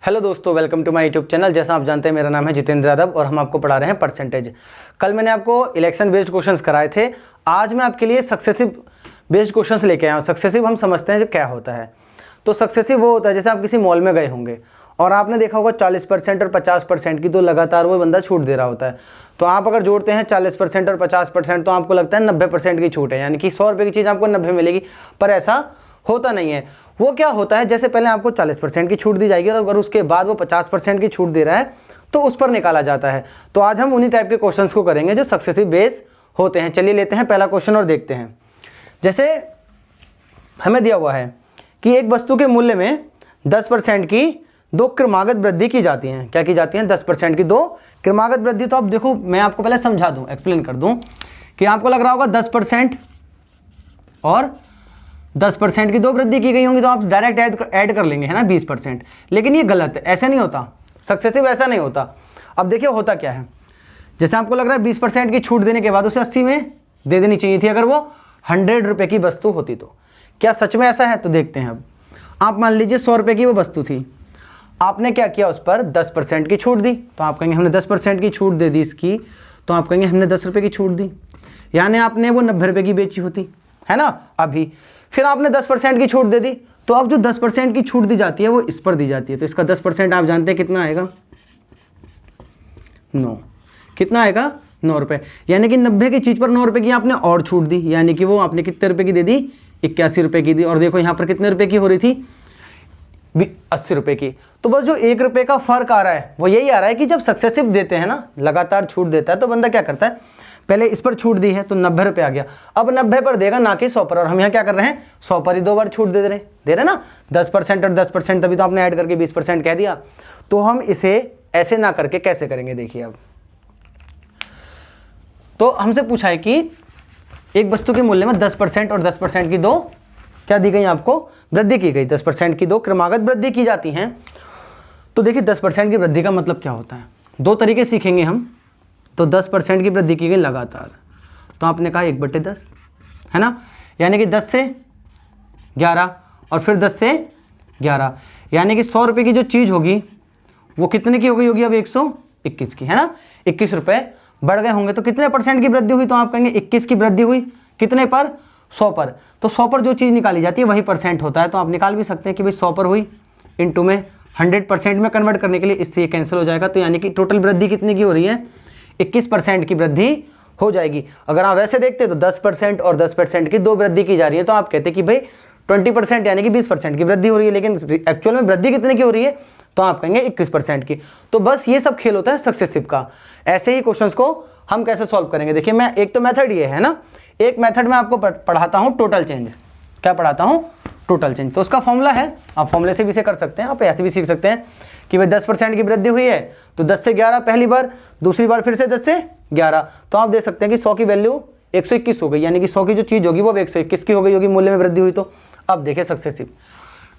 Hello दोस्तों, welcome to my YouTube channel. जैसा आप जानते हैं मेरा नाम है जितेंद्र यादव और हम आपको पढ़ा रहे हैं परसेंटेज। कल मैंने आपको इलेक्शन बेस्ड क्वेश्चंस कराए थे। आज मैं आपके लिए सक्सेसिव बेस्ड क्वेश्चंस लेके आया हूँ। सक्सेसिव हम समझते हैं जो क्या होता है। तो सक्सेसिव वो होता है जैसे आप किसी मॉल में गए होंगे और आपने देखा होगा 40% और 50% की तो लगातार वो बंदा छूट दे रहा होता है। तो आप अगर जोड़ते हैं 40% और 50% तो आपको लगता है 90% की छूट है, यानी कि 100 रुपये की चीज़ आपको 90 मिलेगी। पर ऐसा होता नहीं है। वो क्या होता है, जैसे पहले आपको 40% की छूट दी जाएगी और अगर उसके बाद वो 50% की छूट दे रहा है तो उस पर निकाला जाता है। तो आज हम उन्हीं टाइप के क्वेश्चंस को करेंगे जो सक्सेसिव बेस होते हैं। चलिए लेते हैं पहला क्वेश्चन और देखते हैं। जैसे हमें दिया हुआ है कि एक वस्तु के मूल्य में 10% की दो क्रमागत वृद्धि की जाती है। क्या की जाती है? 10% की दो क्रमागत वृद्धि। तो अब देखो, मैं आपको पहले समझा दूं, एक्सप्लेन कर दूं कि आपको लग रहा होगा 10% और 10% की दो वृद्धि की गई होंगी तो आप डायरेक्ट ऐड कर लेंगे, है ना, 20%। लेकिन ये गलत है, ऐसा नहीं होता। सक्सेसिव ऐसा नहीं होता। अब देखिए होता क्या है, जैसे आपको लग रहा है 20% की छूट देने के बाद उसे 80 में दे देनी चाहिए थी अगर वो 100 रुपये की वस्तु होती तो। क्या सच में ऐसा है? तो देखते हैं। अब आप मान लीजिए 100 रुपये की वो वस्तु थी, आपने क्या किया, उस पर 10% की छूट दी। तो आप कहेंगे हमने 10% की छूट दे दी इसकी, तो आप कहेंगे हमने 10 रुपये की छूट दी, यानी आपने वो 90 रुपये की बेची होती, है ना। अभी फिर आपने 10% की छूट दे दी, तो अब जो 10% की छूट दी जाती है वो इस पर दी जाती है। तो इसका 10% आप जानते हैं कितना आएगा? 9। कितना आएगा? 9 रुपये। यानी कि 90 की चीज़ पर 9 रुपये की आपने और छूट दी, यानी कि वो आपने कितने रुपये की दे दी? 81 रुपये की दी। और देखो यहाँ पर कितने रुपये की हो रही थी? 80 रुपये की। तो बस जो 1 रुपये का फर्क आ रहा है वो यही आ रहा है कि जब सक्सेसिव देते हैं ना, लगातार छूट देता है, तो बंदा क्या करता है, पहले इस पर छूट दी है तो 90 रुपये आ गया, अब 90 पर देगा ना कि 100 पर। और हम यहाँ क्या कर रहे हैं, 100 पर ही 2 बार छूट दे रहे ना, 10% और 10%, तभी तो आपने ऐड करके 20% कह दिया। तो हम इसे ऐसे ना करके कैसे करेंगे, देखिए। अब तो हमसे पूछा है कि एक वस्तु के मूल्य में 10% और 10% की दो क्या दी गई, आपको वृद्धि की गई। 10% की दो क्रमागत वृद्धि की जाती हैं। तो देखिए 10% की वृद्धि का मतलब क्या होता है, दो तरीके सीखेंगे हम। तो 10% की वृद्धि की गई लगातार, तो आपने कहा 1/10, है ना, यानी कि 10 से 11 और फिर 10 से 11, यानी कि 100 रुपये की जो चीज़ होगी वो कितने की हो गई होगी? अब 121 की, है ना। 21 रुपये बढ़ गए होंगे तो कितने % की वृद्धि हुई? तो आप कहेंगे 21 की वृद्धि हुई। कितने पर? 100 पर। तो 100 पर जो चीज़ निकाली जाती है वही % होता है। तो आप निकाल भी सकते हैं कि भाई 100 पर हुई इंटू में 100% में कन्वर्ट करने के लिए इससे ये कैंसिल हो जाएगा। तो यानी कि टोटल वृद्धि कितने की हो रही है? 21% की वृद्धि हो जाएगी। अगर आप वैसे देखते तो 10% और 10% की दो वृद्धि की जा रही है, तो आप कहते कि भाई 20% यानी कि 20% की वृद्धि हो रही है। लेकिन एक्चुअल में वृद्धि कितने की हो रही है? तो आप कहेंगे 21% की। तो बस ये सब खेल होता है सक्सेसिव का। ऐसे ही क्वेश्चंस को हम कैसे सॉल्व करेंगे, देखिए मैं एक तो मेथड ये है ना, एक मेथड में आपको पढ़ाता हूँ टोटल चेंज। क्या पढ़ाता हूँ? Total change. तो उसका फॉर्मूला है, आप फॉर्मूले से भी इसे कर सकते हैं, आप ऐसे भी सीख सकते हैं कि भाई 10% की वृद्धि हुई है तो 10 से 11 पहली बार, दूसरी बार फिर से 10 से 11। तो आप देख सकते हैं कि 100 की वैल्यू 121 हो गई, यानी कि 100 की जो चीज़ होगी वो अब 121 की हो गई होगी, मूल्य में वृद्धि हुई। तो अब देखिए सक्सेसिव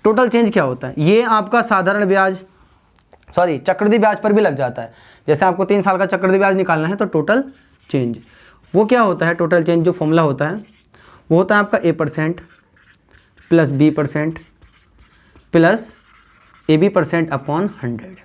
टोटल चेंज क्या होता है। ये आपका साधारण ब्याज, सॉरी चक्रवृद्धि ब्याज पर भी लग जाता है। जैसे आपको 3 साल का चक्रवृद्धि ब्याज निकालना है तो टोटल चेंज वो क्या होता है, टोटल चेंज जो फॉर्मूला होता है वो होता है आपका A% plus B% plus AB% upon 100।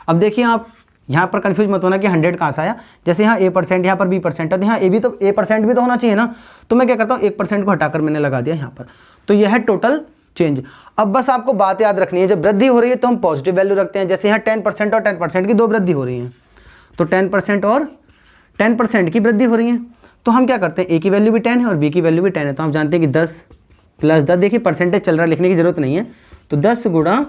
अब देखिए आप यहाँ पर कंफ्यूज मत होना कि 100 कहाँ से आया। जैसे यहाँ A%, यहाँ पर B% है, तो यहाँ A% भी तो होना चाहिए ना। तो मैं क्या करता हूँ, 1% को हटाकर मैंने लगा दिया यहाँ पर। तो यह है टोटल चेंज। अब बस आपको बात याद रखनी है, जब वृद्धि हो रही है तो हम पॉजिटिव वैल्यू रखते हैं। जैसे यहाँ 10% और 10% की दो वृद्धि हो रही है, तो 10% और 10% की वृद्धि हो रही है, तो हम क्या करते हैं, A की वैल्यू भी 10 है और B की वैल्यू भी 10 है। तो हम जानते हैं कि 10 प्लस 10, देखिए परसेंटेज चल रहा है, लिखने की जरूरत नहीं है। तो 10 गुणा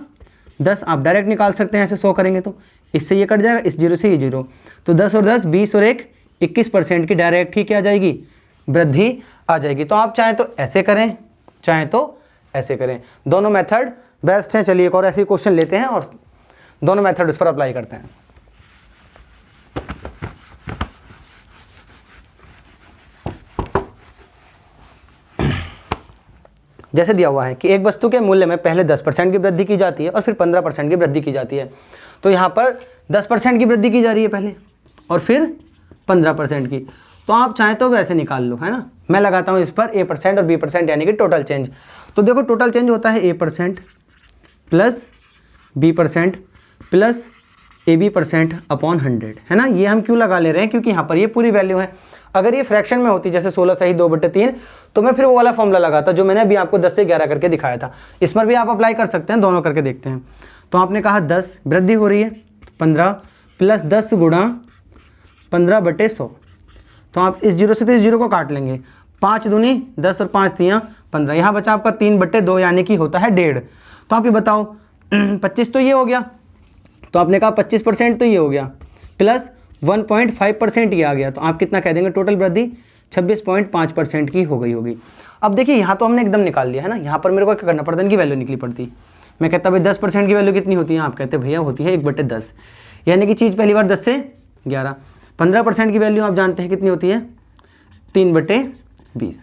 10 आप डायरेक्ट निकाल सकते हैं, ऐसे 100 करेंगे तो इससे ये कट जाएगा, इस 0 से ये 0। तो 10 और 10 20 और 1 21% की डायरेक्ट ही क्या आ जाएगी, वृद्धि आ जाएगी। तो आप चाहें तो ऐसे करें, चाहें तो ऐसे करें, दोनों मेथड बेस्ट हैं। चलिए एक और ऐसे क्वेश्चन लेते हैं और दोनों मेथड उस पर अप्लाई करते हैं। जैसे दिया हुआ है कि एक वस्तु के मूल्य में पहले 10% की वृद्धि की जाती है और फिर 15% की वृद्धि की जाती है। तो यहाँ पर 10% की वृद्धि की जा रही है पहले और फिर 15% की। तो आप चाहें तो वैसे निकाल लो, है ना। मैं लगाता हूँ इस पर A% और B% यानी कि टोटल चेंज। तो देखो टोटल चेंज होता है A% plus B% plus AB% upon 100, है ना। ये हम क्यों लगा ले रहे हैं, क्योंकि यहाँ पर ये पूरी वैल्यू है। अगर ये फ्रैक्शन में होती जैसे 16 सही 2/3, तो मैं फिर वो वाला फॉर्मूला लगाता जो मैंने अभी आपको 10 से 11 करके दिखाया था। इस पर भी आप अप्लाई कर सकते हैं, दोनों करके देखते हैं। तो आपने कहा 10 वृद्धि हो रही है 15 प्लस 10 गुणा 15/100। तो आप इस 0 से तो इस 0 को काट लेंगे, 5 दूनी 10 और 5 तियाँ 15, यहाँ बचा आपका 3/2 यानी कि होता है 1.5। तो आप ये बताओ 25 तो ये हो गया, तो आपने कहा 25% तो ये हो गया, प्लस 1.5% ये आ गया, तो आप कितना कह देंगे टोटल वृद्धि 26.5% की हो गई होगी। अब देखिए यहाँ तो हमने एकदम निकाल लिया है ना, यहाँ पर मेरे को क्या करना पड़ता है, इनकी वैल्यू निकली पड़ती। मैं कहता भाई 10% की वैल्यू कितनी होती है, आप कहते भैया होती है 1/10, यानी कि चीज़ पहली बार 10 से 11। 15% की वैल्यू आप जानते हैं कितनी होती है 3/20,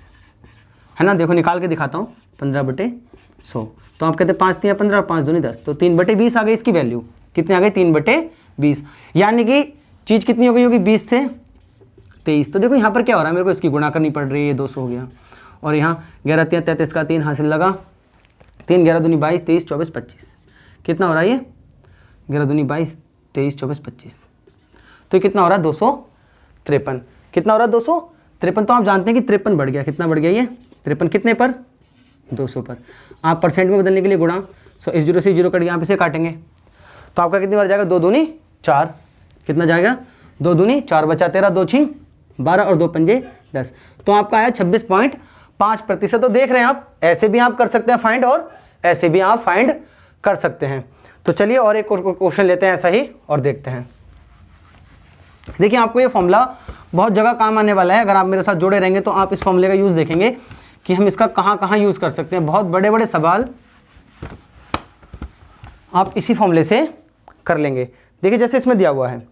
है ना। देखो निकाल के दिखाता हूँ 15/100, तो आप कहते 5 तियाँ 15 और 5 दूनी 10, तो 3/20 आ गई इसकी वैल्यू, कितनी आ गई 3/20, यानी कि चीज़ कितनी हो गई होगी 20 से 23। तो देखो यहाँ पर क्या हो रहा है, मेरे को इसकी गुणा करनी पड़ रही है, ये 200 हो गया, और यहाँ 11 तियाँ 33 का 3 हासिल लगा, 3 11 दूनी 22 23 24 25, कितना हो रहा है ये 11 दूनी 22 23 24 25, तो कितना हो रहा है 253। कितना हो रहा है 253। तो आप जानते हैं कि 53 बढ़ गया, कितना बढ़ गया ये 53, कितने पर 200 पर। आप परसेंट में बदलने के लिए गुणा, सो इस 0 से 0 कट गया, आप इसे काटेंगे तो आपका कितनी बार जाएगा 2 दूनी 4, कितना जाएगा 2 दूनी 4 बचा 13, 2 छिंग 12 और 2 पंजे 10, तो आपका आया 26.5%। तो देख रहे हैं आप, ऐसे भी आप कर सकते हैं फाइंड और ऐसे भी आप फाइंड कर सकते हैं। तो चलिए और एक क्वेश्चन लेते हैं ऐसा ही और देखते हैं। देखिए आपको ये फॉर्मूला बहुत जगह काम आने वाला है, अगर आप मेरे साथ जुड़े रहेंगे तो आप इस फॉर्मूले का यूज़ देखेंगे कि हम इसका कहाँ कहाँ यूज़ कर सकते हैं। बहुत बड़े बड़े सवाल आप इसी फॉर्मूले से कर लेंगे। देखिए जैसे इसमें दिया हुआ है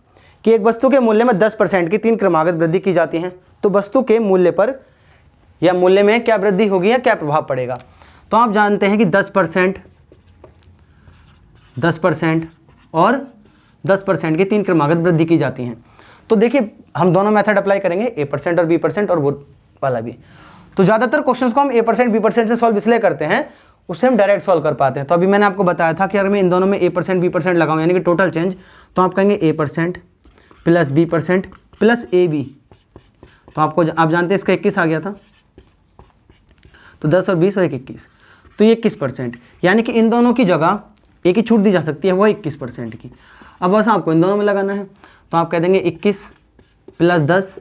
कि एक वस्तु के मूल्य में 10% की 3 क्रमागत वृद्धि की जाती है, तो वस्तु के मूल्य पर या मूल्य में क्या वृद्धि होगी या क्या प्रभाव पड़ेगा। तो आप जानते हैं कि 10% और 10% की 3 क्रमागत वृद्धि की जाती हैं। तो देखिए हम दोनों मेथड अप्लाई करेंगे, A% और B% और वो वाला भी। तो ज़्यादातर क्वेश्चंस को हम A% B% से सॉल्व इसलिए करते हैं, उससे हम डायरेक्ट सॉल्व कर पाते हैं। तो अभी मैंने आपको बताया था कि अगर मैं इन दोनों में A% B% लगाऊं यानी कि टोटल चेंज, तो आप कहेंगे A% plus B% plus AB, तो आप जानते हैं इसका 21 आ गया था, तो 10 और 20 और 21, तो ये 21%, यानी कि इन दोनों की जगह एक ही छूट दी जा सकती है, वो 21% की। अब बस आपको इन दोनों में लगाना है, तो आप कह देंगे 21 प्लस 10,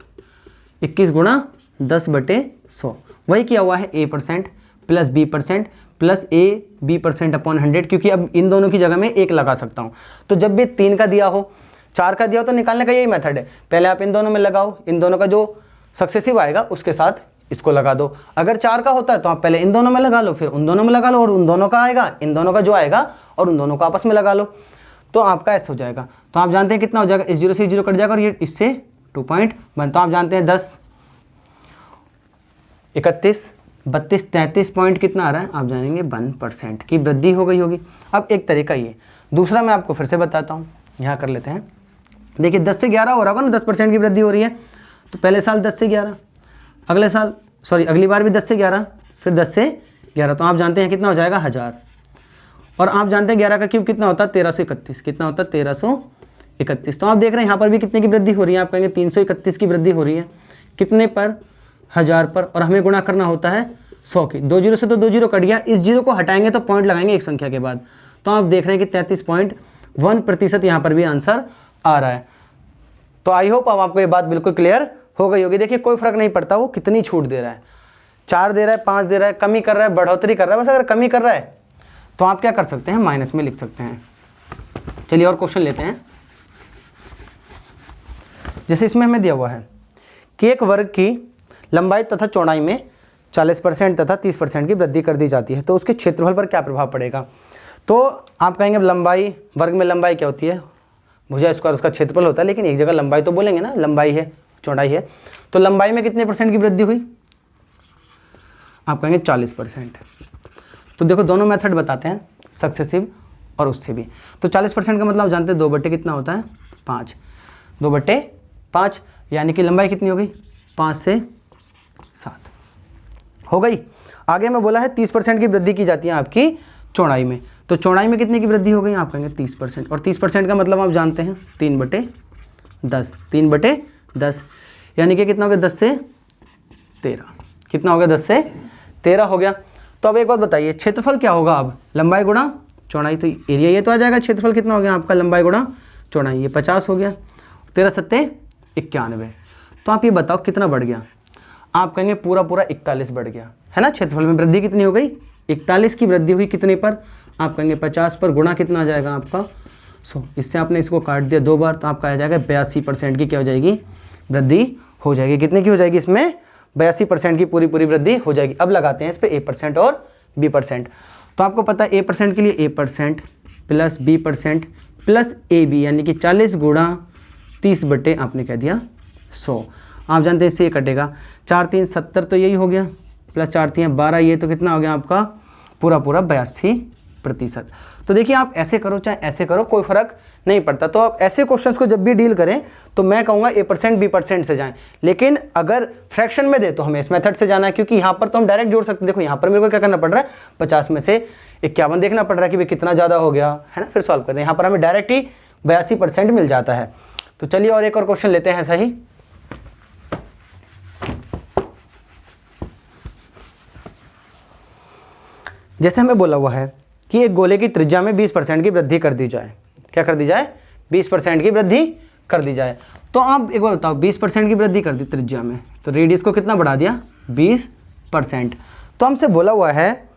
21 गुणा 10/100, वही किया हुआ है A% plus B% plus AB% upon 100, क्योंकि अब इन दोनों की जगह मैं 1 लगा सकता हूँ। तो जब भी 3 का दिया हो 4 का दिया हो तो निकालने का यही मेथड है, पहले आप इन दोनों में लगाओ, इन दोनों का जो सक्सेसिव आएगा उसके साथ इसको लगा दो। अगर 4 का होता है तो आप पहले इन दोनों में लगा लो, फिर उन दोनों में लगा लो, और उन दोनों का आएगा इन दोनों का जो आएगा और उन दोनों को आपस में लगा लो, तो आपका ऐसा हो जाएगा। तो आप जानते हैं कितना हो जाएगा, इस 0 से 0 कट जाएगा और ये इससे 2.1, तो आप जानते हैं 10 31 32 33 पॉइंट कितना आ रहा है, आप जानेंगे 1% की वृद्धि हो गई होगी। अब एक तरीका ये, दूसरा मैं आपको फिर से बताता हूँ, यहाँ कर लेते हैं। देखिए 10 से 11 हो रहा होगा ना, 10% की वृद्धि हो रही है, तो पहले साल 10 से 11, अगले साल अगली बार भी 10 से 11, फिर 10 से 11, तो आप जानते हैं कितना हो जाएगा 1000। और आप जानते हैं 11 का क्यूब कितना होता है 1331, कितना होता है 1331। तो आप देख रहे हैं यहाँ पर भी कितने की वृद्धि हो रही है, आप कहेंगे 331 की वृद्धि हो रही है, कितने पर 1000 पर, और हमें गुणा करना होता है 100 की। 2 0 से तो 2 0 कट गया, इस 0 को हटाएंगे तो पॉइंट लगाएंगे एक संख्या के बाद, तो आप देख रहे हैं कि 33.1% यहाँ पर भी आंसर आ रहा है। तो आई होप अब आपको ये बात बिल्कुल क्लियर हो गई होगी। देखिए कोई फर्क नहीं पड़ता वो कितनी छूट दे रहा है, 4 दे रहा है, 5 दे रहा है, कमी कर रहा है, बढ़ोतरी कर रहा है, बस अगर कमी कर रहा है तो आप क्या कर सकते हैं, माइनस में लिख सकते हैं। चलिए और क्वेश्चन लेते हैं। जैसे इसमें हमें दिया हुआ है कि एक वर्ग की लंबाई तथा चौड़ाई में 40% तथा 30% की वृद्धि कर दी जाती है, तो उसके क्षेत्रफल पर क्या प्रभाव पड़ेगा। तो आप कहेंगे लंबाई, वर्ग में लंबाई क्या होती है, भुजा स्क्वायर उसका क्षेत्रफल होता है, लेकिन एक जगह लंबाई तो बोलेंगे ना, लंबाई है चौड़ाई है, तो लंबाई में कितने % की वृद्धि हुई, आप कहेंगे 40%। तो देखो दोनों मेथड बताते हैं, सक्सेसिव और उससे भी। तो 40% का मतलब जानते हैं 2 कितना होता है 5, 2/5, यानी कि लंबाई कितनी हो गई 5 से 7 हो गई। आगे में बोला है 30% की वृद्धि की जाती है आपकी चौड़ाई में, तो चौड़ाई में कितने की वृद्धि हो गई, आप कहेंगे 30%। और 30% का मतलब आप जानते हैं 3/10, 3/10 यानी कि कितना हो गया, 10 से 13, कितना हो गया, 10 से 13 हो गया। तो अब एक बात बताइए, क्षेत्रफल क्या होगा अब, लंबाई गुणा चौड़ाई, तो एरिया ये तो आ जाएगा, क्षेत्रफल कितना हो गया आपका, लंबाई गुणा चौड़ाई, ये 50 हो गया, 13 सत्ते 91। तो आप ये बताओ कितना बढ़ गया, आप कहेंगे पूरा 41 बढ़ गया, है ना। क्षेत्रफल में वृद्धि कितनी हो गई, 41 की वृद्धि हुई, कितने पर, आप कहेंगे 50 पर, गुणा कितना आ जाएगा आपका 100। इससे आपने इसको काट दिया 2 बार, तो आपका आ जाएगा 82% की क्या हो जाएगी, वृद्धि हो जाएगी। कितने की हो जाएगी, इसमें 82% की पूरी वृद्धि हो जाएगी। अब लगाते हैं इस पर A% और B%। तो आपको पता है A% के लिए A% plus B% plus AB यानी कि 40 गुणा 30 बटे आपने कह दिया 100। आप जानते हैं इससे ये कटेगा, 4 3 70 तो यही हो गया, प्लस 4 3 12, ये तो कितना हो गया आपका पूरा 82%। तो देखिए आप ऐसे करो चाहे ऐसे करो कोई फ़र्क नहीं पड़ता। तो आप ऐसे क्वेश्चंस को जब भी डील करें तो मैं कहूँगा A% B% से जाएं, लेकिन अगर फ्रैक्शन में दे तो हमें इस मेथड से जाना है, क्योंकि यहाँ पर तो हम डायरेक्ट जोड़ सकते हैं। देखो यहाँ पर मेरे को क्या करना पड़ रहा है, 50 में से 51 देखना पड़ रहा है कि भाई कितना ज़्यादा हो गया, है ना, फिर सॉल्व करते हैं। यहाँ पर हमें डायरेक्ट ही 82% मिल जाता है। तो चलिए और एक और क्वेश्चन लेते हैं सही। जैसे हमें बोला हुआ है कि एक गोले की त्रिज्या में 20% की वृद्धि कर दी जाए, क्या कर दी जाए, 20% की वृद्धि कर दी जाए। तो आप एक बार बताओ, 20% की वृद्धि कर दी त्रिज्या में, तो रेडियस को कितना बढ़ा दिया, 20%। तो हमसे बोला हुआ है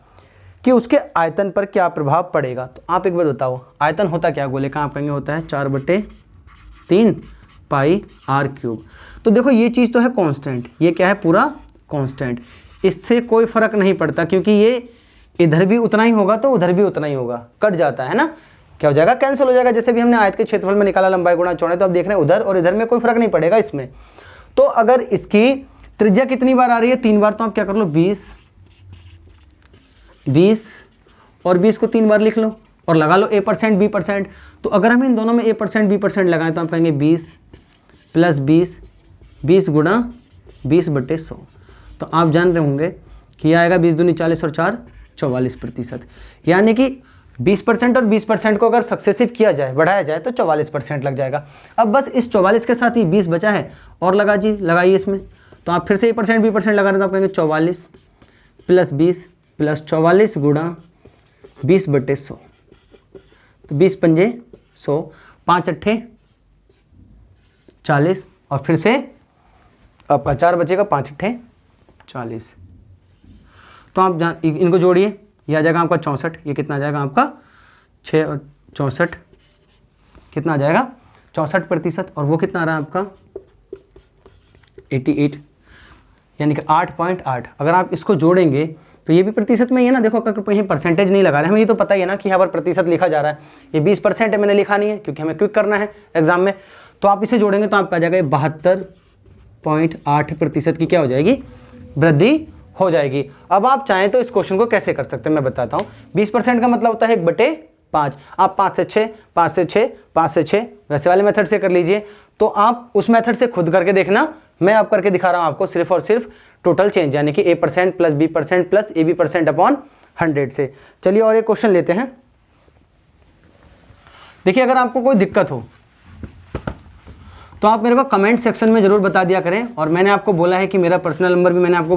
कि उसके आयतन पर क्या प्रभाव पड़ेगा। तो आप एक बार बताओ, आयतन होता क्या गोले का, आप कहेंगे होता है 4/3 पाई r³। तो देखो ये चीज़ तो है कांस्टेंट, ये क्या है पूरा कांस्टेंट, इससे कोई फर्क नहीं पड़ता, क्योंकि ये इधर भी उतना ही होगा तो उधर भी उतना ही होगा, कट जाता है ना, क्या हो जाएगा, कैंसिल हो जाएगा। जैसे भी हमने आयत के क्षेत्रफल में निकाला लंबाई गुणा चौड़ाई, तो आप देख रहे हैं उधर और इधर में कोई फर्क नहीं पड़ेगा इसमें। तो अगर इसकी त्रिज्या कितनी बार आ रही है, 3 बार, तो आप क्या कर लो, 20 और 20 को 3 बार लिख लो और लगा लो A% B%। तो अगर हम इन दोनों में A% B% लगाएं तो आप कहेंगे 20 प्लस 20 गुणा 20/100। तो आप जान रहे होंगे कि यह आएगा 20 दूनी 40 और 4 44%, यानी कि 20% और 20% को अगर सक्सेसिव किया जाए, बढ़ाया जाए, तो 44% लग जाएगा। अब बस इस 44 के साथ ही 20 बचा है और लगाइए इसमें। तो आप फिर से A% B% लगा रहे हैं तो आप कहेंगे 44 प्लस 20 प्लस 44 गुणा 20/100। तो 20 पंजे 100, 5 अट्ठे 40 और फिर से आपका 4 बचेगा, 5 अट्ठे 40। तो आप इनको जोड़िए, यह आ जाएगा आपका 64, ये कितना आ जाएगा आपका 6 और 64 कितना आ जाएगा 64%, और वो कितना आ रहा है आपका 88, यानी कि 8.8। अगर आप इसको जोड़ेंगे तो ये भी प्रतिशत में ही है ना, देखो अगर कहीं परसेंटेज नहीं लगा रहे, हमें ये तो पता ही है ना कि यहाँ पर प्रतिशत लिखा जा रहा है, ये 20% है, मैंने लिखा नहीं है क्योंकि हमें क्विक करना है एग्जाम में। तो आप इसे जोड़ेंगे तो आपका आ जाएगा 72.8% की क्या हो जाएगी, वृद्धि हो जाएगी। अब आप चाहें तो इस क्वेश्चन को कैसे कर सकते हैं, मैं बताता हूँ। 20% का मतलब होता है 1/5, आप 5 से 6 5 से 6 5 से 6 वैसे वाले मेथड से कर लीजिए। तो आप उस मेथड से खुद करके देखना, मैं आप करके दिखा रहा हूँ आपको सिर्फ और सिर्फ टोटल चेंज, यानी कि A% plus B% plus AB% upon 100 से। चलिए और एक क्वेश्चन लेते हैं। देखिए अगर आपको कोई दिक्कत हो तो आप मेरे को कमेंट सेक्शन में ज़रूर बता दिया करें, और मैंने आपको बोला है कि मेरा पर्सनल नंबर भी मैंने आपको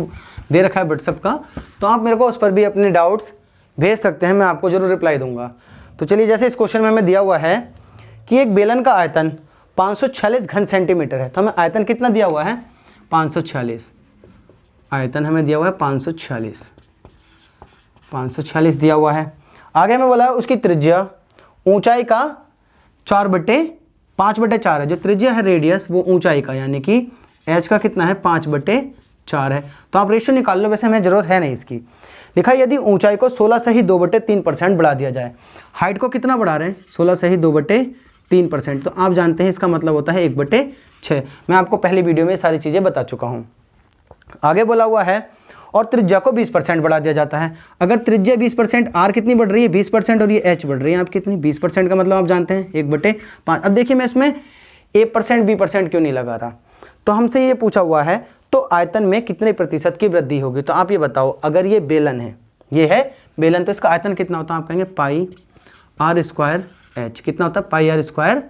दे रखा है व्हाट्सएप का, तो आप मेरे को उस पर भी अपने डाउट्स भेज सकते हैं, मैं आपको ज़रूर रिप्लाई दूंगा। तो चलिए जैसे इस क्वेश्चन में हमें दिया हुआ है कि एक बेलन का आयतन 546 घन सेंटीमीटर है, तो हमें आयतन कितना दिया हुआ है 546, आयतन हमें दिया हुआ है 546 दिया हुआ है। आगे हमें बोला है उसकी त्रिज्या ऊंचाई का 5/4 है, जो त्रिज्या है रेडियस वो ऊंचाई का, यानी कि h का कितना है 5/4 है। तो आप रेशियो निकाल लो, वैसे हमें ज़रूरत है नहीं इसकी। लिखा यदि ऊंचाई को 16 से ही 2/3% बढ़ा दिया जाए, हाइट को कितना बढ़ा रहे हैं 16 से ही 2/3%, तो आप जानते हैं इसका मतलब होता है 1/6। मैं आपको पहली वीडियो में सारी चीज़ें बता चुका हूँ। आगे बोला हुआ है और त्रिज्या को 20% बढ़ा दिया जाता है। अगर त्रिज्या 20%, आर कितनी बढ़ रही है 20% और ये एच बढ़ रही है आप कितनी 20% का मतलब आप जानते हैं 1/5। अब देखिए मैं इसमें A% B% क्यों नहीं लगा रहा, तो हमसे ये पूछा हुआ है तो आयतन में कितने प्रतिशत की वृद्धि होगी। तो आप ये बताओ, अगर ये बेलन है, ये है बेलन, तो इसका आयतन कितना होता है, आप कहेंगे पाई आर स्क्वायर एच। कितना होता है, पाई आर स्क्वायर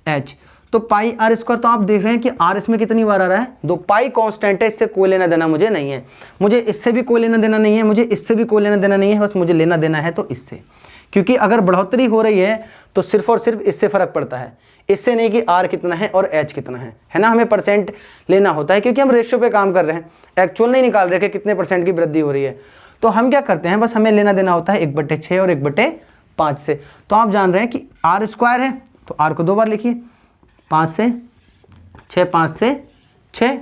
एच। तो पाई आर स्क्वायर, तो आप देख रहे हैं कि आर इसमें कितनी बार आ रहा है, 2। पाई कांस्टेंट है, इससे कोई लेना देना मुझे नहीं है, मुझे इससे भी कोई लेना देना नहीं है, मुझे इससे भी कोई लेना देना नहीं है, बस मुझे लेना देना है तो इससे। क्योंकि अगर बढ़ोतरी हो रही है तो सिर्फ और सिर्फ इससे फर्क पड़ता है, इससे नहीं कि आर कितना है और एच कितना है ना। हमें परसेंट लेना होता है क्योंकि हम रेशियो पे काम कर रहे हैं, एक्चुअल नहीं निकाल रहे कि कितने परसेंट की वृद्धि हो रही है। तो हम क्या करते हैं, बस हमें लेना देना होता है 1/6 और 1/5 से। तो आप जान रहे हैं कि आर स्क्वायर है तो आर को 2 बार लिखिए, 5 से 6, 5 से 6।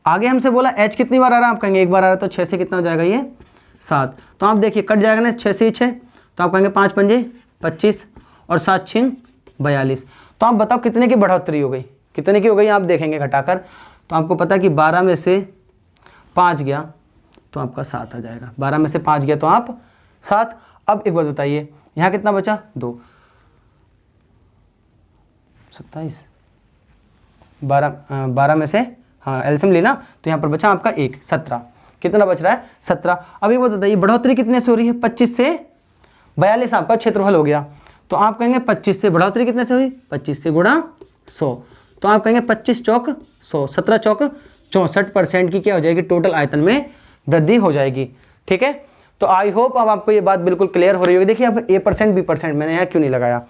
आगे हमसे बोला एच कितनी बार आ रहा है, आप कहेंगे 1 बार आ रहा है, तो 6 से कितना हो जाएगा ये 7। तो आप देखिए कट जाएगा ना 6 से 6, तो आप कहेंगे 5 पंजे 25 और 7 छिंग 42। तो आप बताओ कितने की बढ़ोतरी हो गई, कितने की हो गई आप देखेंगे घटाकर। तो आपको पता है कि 12 में से 5 गया तो आपका 7 आ जाएगा, 12 में से 5 गया तो आप 7। अब एक बात बताइए यहाँ कितना बचा, 2, 27, 12 में से हाँ एलसीएम लेना, तो यहाँ पर बचा आपका 1, 17। कितना बच रहा है, 17। अब एक बात बताइए बढ़ोतरी कितने से हो रही है, 25 से 42 आपका क्षेत्रफल हो गया। तो आप कहेंगे 25 से बढ़ोतरी कितने से हुई, 25 से गुणा 100। तो आप कहेंगे 25 चौक 100, 17 चौक 64% की क्या हो जाएगी, टोटल आयतन में वृद्धि हो जाएगी। ठीक है, तो आई होप अब आपको ये बात बिल्कुल क्लियर हो रही होगी। देखिए अब A% B% मैंने यहाँ क्यों नहीं लगाया,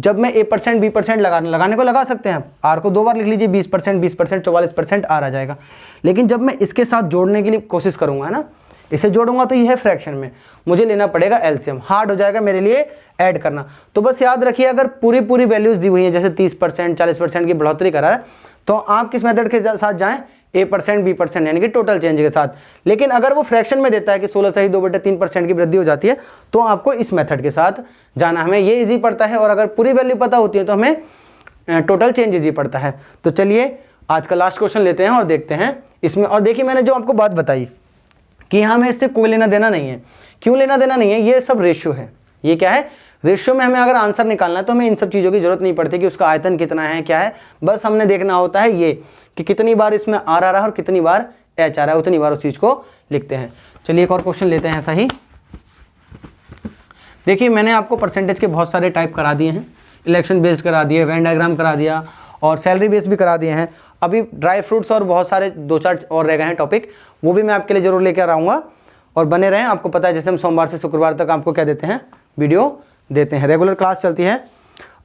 जब मैं A% B% लगाने को लगा सकते हैं, आर को 2 बार लिख लीजिए, 20%, 20%, 44% आर आ जाएगा। लेकिन जब मैं इसके साथ जोड़ने के लिए कोशिश करूँगा ना, इसे जोड़ूंगा तो यह फ्रैक्शन में मुझे लेना पड़ेगा एलसीएम, हार्ड हो जाएगा मेरे लिए ऐड करना। तो बस याद रखिए अगर पूरी वैल्यूज दी हुई हैं, जैसे 30%, 40% की बढ़ोतरी करा है, तो आप किस मेथड के साथ जाएं, A% B% यानी कि टोटल चेंज के साथ। लेकिन अगर वो फ्रैक्शन में देता है कि 16 सही 2/3% की वृद्धि हो जाती है, तो आपको इस मेथड के साथ जाना, हमें ये इजी पड़ता है। और अगर पूरी वैल्यू पता होती है तो हमें टोटल चेंज इजी पड़ता है। तो चलिए आज का लास्ट क्वेश्चन लेते हैं और देखते हैं इसमें। और देखिए मैंने जो आपको बात बताई कि यहाँ हमें इससे कोई लेना देना नहीं है। क्यों लेना देना नहीं है, ये सब रेशियो है। ये क्या है, रेशियो में हमें अगर आंसर निकालना है तो हमें इन सब चीज़ों की जरूरत नहीं पड़ती कि उसका आयतन कितना है क्या है, बस हमने देखना होता है ये कि कितनी बार इसमें आर आ रहा है और कितनी बार एच आ रहा है, उतनी बार उस चीज़ को लिखते हैं। चलिए एक और क्वेश्चन लेते हैं ऐसा ही। देखिए मैंने आपको परसेंटेज के बहुत सारे टाइप करा दिए हैं, इलेक्शन बेस्ड करा दिए, वेन डायग्राम करा दिया और सैलरी बेस्ड भी करा दिए हैं। अभी ड्राई फ्रूट्स और बहुत सारे 2-4 और रह गए हैं टॉपिक, वो भी मैं आपके लिए ज़रूर लेकर आऊँगा। और बने रहें, आपको पता है जैसे हम सोमवार से शुक्रवार तक आपको क्या देते हैं, वीडियो देते हैं, रेगुलर क्लास चलती है।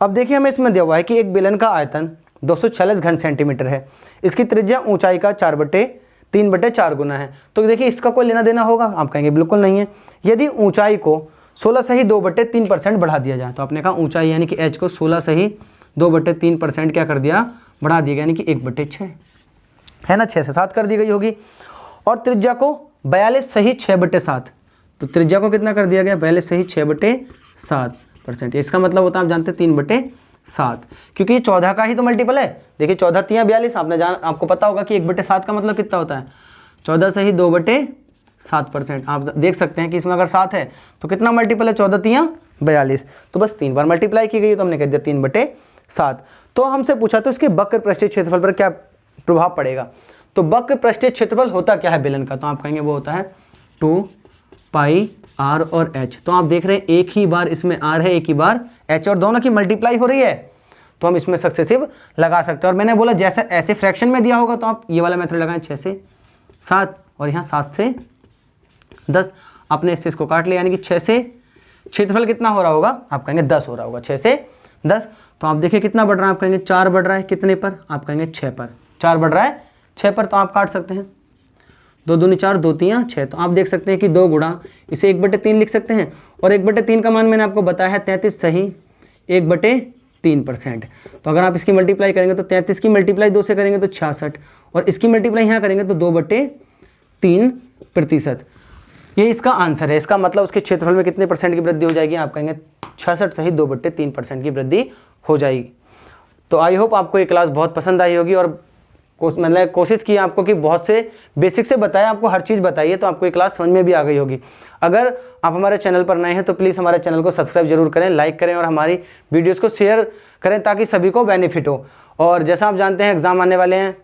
अब देखिए हमें इसमें दिया हुआ है कि एक बेलन का आयतन 246 घन सेंटीमीटर है, इसकी त्रिज्या ऊंचाई का 4/3/4 गुना है। तो देखिए इसका कोई लेना देना होगा, आप कहेंगे बिल्कुल नहीं है। यदि ऊंचाई को 16 सही 2/3% बढ़ा दिया जाए, तो आपने कहा ऊंचाई यानी कि एच को 16 सही 2/3% क्या कर दिया, बढ़ा दिया, यानी कि 1/6 है ना, 6 से 7 कर दी गई होगी। और त्रिज्या को 42 सही 6/7, तो त्रिज्या को कितना कर दिया गया, 42 सही 6/7%। इसका मतलब होता है आप जानते हैं 3/7, क्योंकि ये 14 का ही तो मल्टीपल है। देखिए 14 3 42, आपको पता होगा कि 1/7 का मतलब कितना होता है, 14 सही 2/7%। आप देख सकते हैं कि इसमें अगर 7 है तो कितना मल्टीपल है, 14 3 42, तो बस 3 बार मल्टीप्लाई की गई, तो हमने कह दिया 3/7। तो हमसे पूछा तो इसके वक्र पृष्ठीय क्षेत्रफल पर क्या प्रभाव पड़ेगा। तो वक्र पृष्ठीय क्षेत्रफल होता क्या है बेलन का, तो आप कहेंगे वो होता है 2 पाई आर और एच। तो आप देख रहे हैं एक ही बार इसमें आर है, एक ही बार एच, और दोनों की मल्टीप्लाई हो रही है, तो हम इसमें सक्सेसिव लगा सकते हैं। और मैंने बोला जैसा ऐसे फ्रैक्शन में दिया होगा तो आप ये वाला मेथड लगाएं, 6 से 7 और यहाँ 7 से 10, आपने इससे इसको काट लिया, यानी कि 6 से क्षेत्रफल कितना हो रहा होगा, आप कहेंगे 10 हो रहा होगा, 6 से 10। तो आप देखिए कितना बढ़ रहा है, आप कहेंगे 4 बढ़ रहा है, कितने पर, आप कहेंगे 6 पर, 4 बढ़ रहा है 6 पर। तो आप काट सकते हैं, 2 दूनी 4, 2 3 6। तो आप देख सकते हैं कि 2 गुणा इसे 1/3 लिख सकते हैं, और 1/3 का मान मैंने आपको बताया है 33 सही 1/3%। तो अगर आप इसकी मल्टीप्लाई करेंगे तो 33 की मल्टीप्लाई 2 से करेंगे तो 66, और इसकी मल्टीप्लाई यहाँ करेंगे तो 2/3%। ये इसका आंसर है। इसका मतलब उसके क्षेत्रफल में कितने परसेंट की वृद्धि हो जाएगी, आप कहेंगे 66 सही 2/3% की वृद्धि हो जाएगी। तो आई होप आपको ये क्लास बहुत पसंद आई होगी, और मतलब कोशिश की आपको कि बहुत से बेसिक से बताया, आपको हर चीज़ बताइए, तो आपको ये क्लास समझ में भी आ गई होगी। अगर आप हमारे चैनल पर नए हैं तो प्लीज़ हमारे चैनल को सब्सक्राइब जरूर करें, लाइक करें और हमारी वीडियोस को शेयर करें ताकि सभी को बेनिफिट हो। और जैसा आप जानते हैं एग्ज़ाम आने वाले हैं,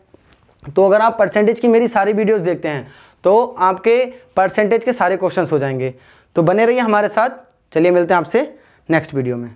तो अगर आप परसेंटेज की मेरी सारी वीडियोज़ देखते हैं तो आपके परसेंटेज के सारे क्वेश्चंस हो जाएंगे। तो बने रहिए हमारे साथ। चलिए मिलते हैं आपसे नेक्स्ट वीडियो में।